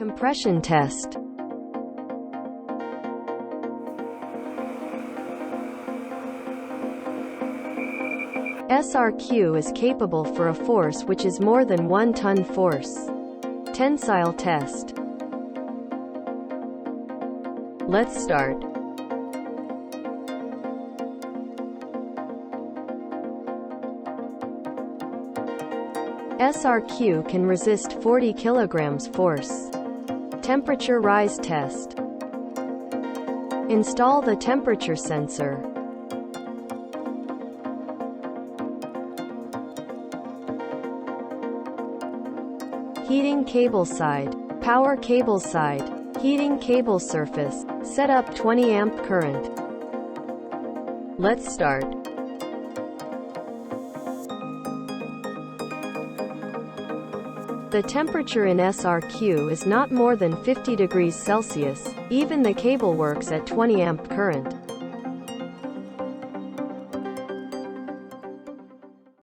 Compression test. SRQ is capable for a force which is more than 1 ton force. Tensile test. Let's start. SRQ can resist 40 kilograms force. Temperature rise test. Install the temperature sensor. Heating cable side. Power cable side. Heating cable surface. Set up 20 amp current. Let's start. The temperature in SRQ is not more than 50 degrees Celsius. Even the cable works at 20 amp current.